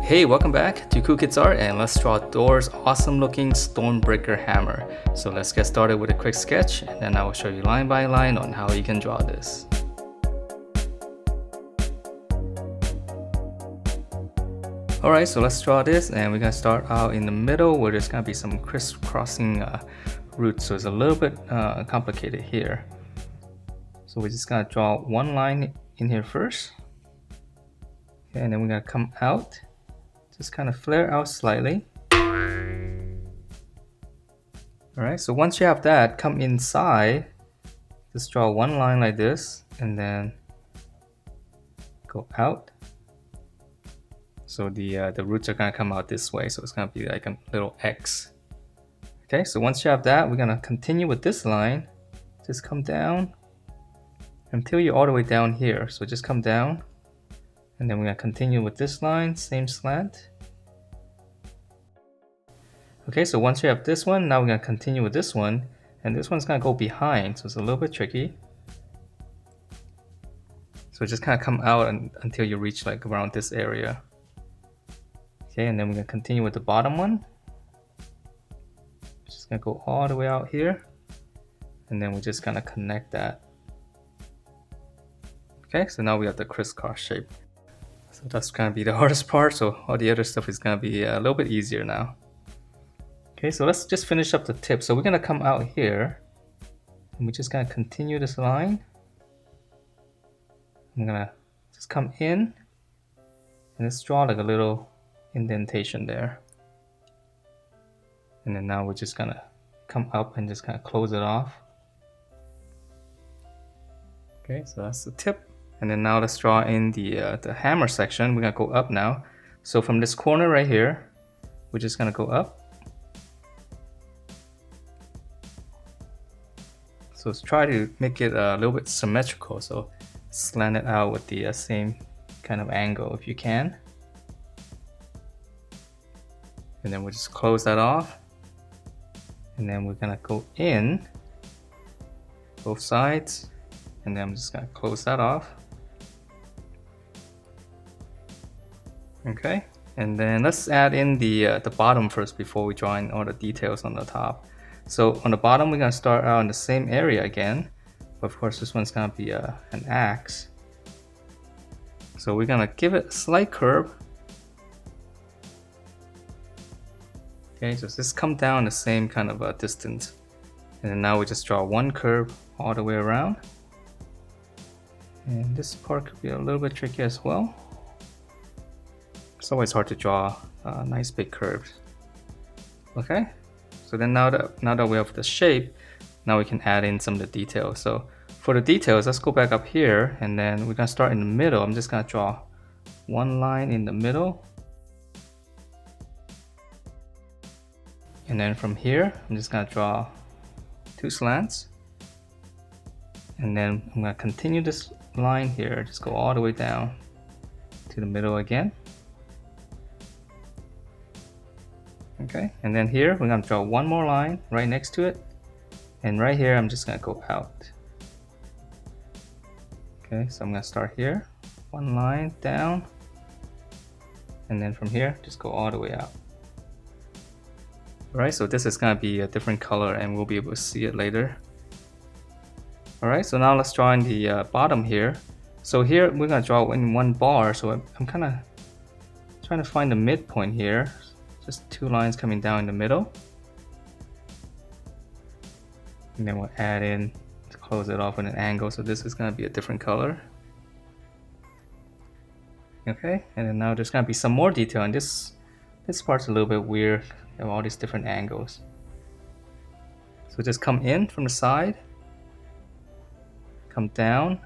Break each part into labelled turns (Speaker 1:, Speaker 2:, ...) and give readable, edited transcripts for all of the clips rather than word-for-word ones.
Speaker 1: Hey, welcome back to Cool Kids Art, and let's draw Thor's awesome looking Stormbreaker hammer. So let's get started with a quick sketch, and then I will show you line by line on how you can draw this. Alright, so let's draw this, and we're going to start out in the middle where there's going to be some crisscrossing roots, so it's a little bit complicated here. So we're just going to draw one line in here first, okay, and then we're going to come out. Just kind of flare out slightly. Alright, so once you have that, come inside. Just draw one line like this and then go out. So the roots are going to come out this way, so it's going to be like a little X. Okay, so once you have that, we're going to continue with this line. Just come down until you're all the way down here. So just come down. And then we're going to continue with this line, same slant. Okay, so once you have this one, now we're going to continue with this one. And this one's going to go behind, so it's a little bit tricky. So just kind of come out until you reach like around this area. Okay, and then we're going to continue with the bottom one. Just going to go all the way out here. And then we're just going to connect that. Okay, so now we have the crisscross shape. So that's going to be the hardest part, so all the other stuff is going to be a little bit easier now. Okay, so let's just finish up the tip. So we're going to come out here, and we're just going to continue this line. I'm going to just come in, and let's draw like a little indentation there. And then now we're just going to come up and just kind of close it off. Okay, so that's the tip. And then now let's draw in the hammer section. We're going to go up now. So from this corner right here, we're just going to go up. So let's try to make it a little bit symmetrical. So slant it out with the same kind of angle if you can. And then we'll just close that off. And then we're going to go in both sides. And then I'm just going to close that off. Okay, and then let's add in the bottom first before we draw in all the details on the top. So on the bottom, we're going to start out in the same area again. But of course, this one's going to be an axe. So we're going to give it a slight curve. Okay, so just come down the same kind of distance. And then now we just draw one curve all the way around. And this part could be a little bit tricky as well. It's always hard to draw nice big curves. Okay, so then now that we have the shape, now we can add in some of the details. So for the details, let's go back up here, and then we're gonna start in the middle. I'm just gonna draw one line in the middle. And then from here, I'm just gonna draw two slants. And then I'm gonna continue this line here, just go all the way down to the middle again. Okay, and then here we're going to draw one more line right next to it, and right here I'm just going to go out. Okay, so I'm going to start here, one line down, and then from here just go all the way out. Alright, so this is going to be a different color and we'll be able to see it later. Alright, so now let's draw in the bottom here. So here we're going to draw in one bar, so I'm kind of trying to find the midpoint here. Just two lines coming down in the middle. And then we'll add in to close it off with an angle, so this is going to be a different color. Okay, and then now there's going to be some more detail, and this part's a little bit weird. You have all these different angles. So just come in from the side, come down,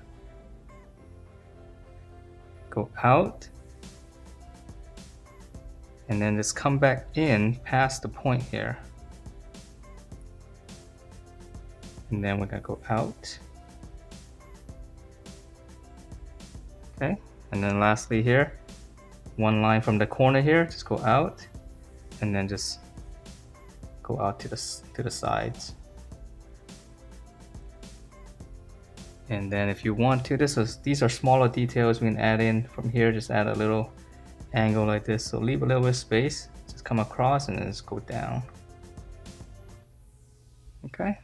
Speaker 1: go out, and then just come back in past the point here. And then we're gonna go out. Okay, and then lastly here, one line from the corner here, just go out, and then just go out to the sides. And then if you want to, these are smaller details we can add in from here. Just add a little angle like this. So leave a little bit of space, just come across and then just go down. Okay.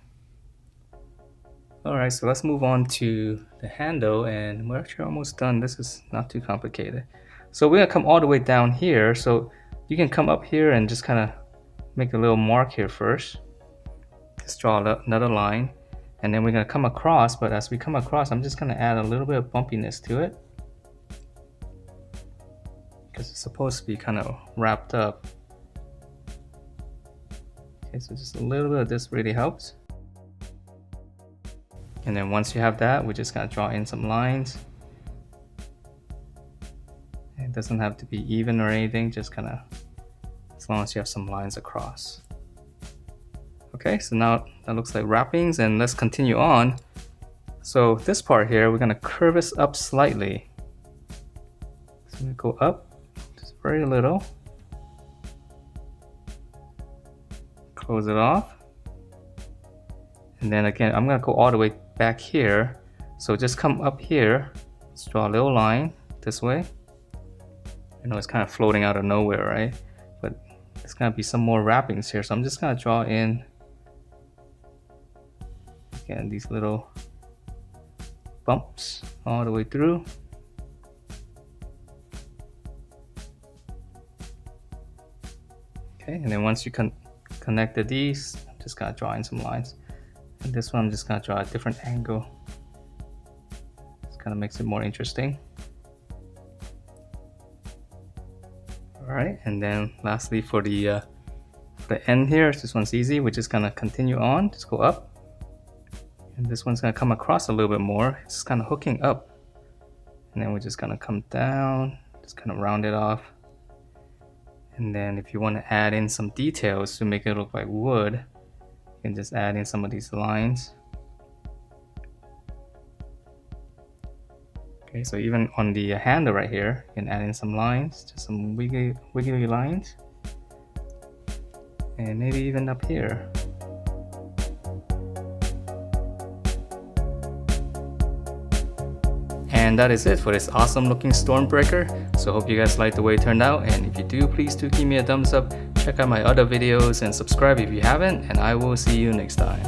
Speaker 1: Alright, so let's move on to the handle, and we're actually almost done. This is not too complicated. So we're gonna come all the way down here. So you can come up here and just kind of make a little mark here first. Just draw another line, and then we're gonna come across, but as we come across, I'm just gonna add a little bit of bumpiness to it, because it's supposed to be kind of wrapped up. Okay, so just a little bit of this really helps. And then once you have that, we're just gonna draw in some lines. It doesn't have to be even or anything, just kind of, as long as you have some lines across. Okay, so now that looks like wrappings, and let's continue on. So this part here, we're gonna curve this up slightly. So we go up just very little. Close it off. And then again, I'm gonna go all the way back here. So just come up here, let's draw a little line this way. I know it's kind of floating out of nowhere, right? But there's gonna be some more wrappings here. So I'm just gonna draw in, again, these little bumps all the way through. Okay, and then once you connected these, I'm just gonna draw in some lines. And this one I'm just gonna draw a different angle. This kind of makes it more interesting. All right, and then lastly for the end here, this one's easy. We're just gonna continue on, just go up. And this one's gonna come across a little bit more. It's kind of hooking up. And then we're just gonna come down, just kind of round it off. And then if you want to add in some details to make it look like wood, you can just add in some of these lines. Okay, so even on the handle right here, you can add in some lines, just some wiggly lines. And maybe even up here. And that is it for this awesome looking Stormbreaker. So hope you guys liked the way it turned out, and if you do, please do give me a thumbs up, check out my other videos and subscribe if you haven't, and I will see you next time.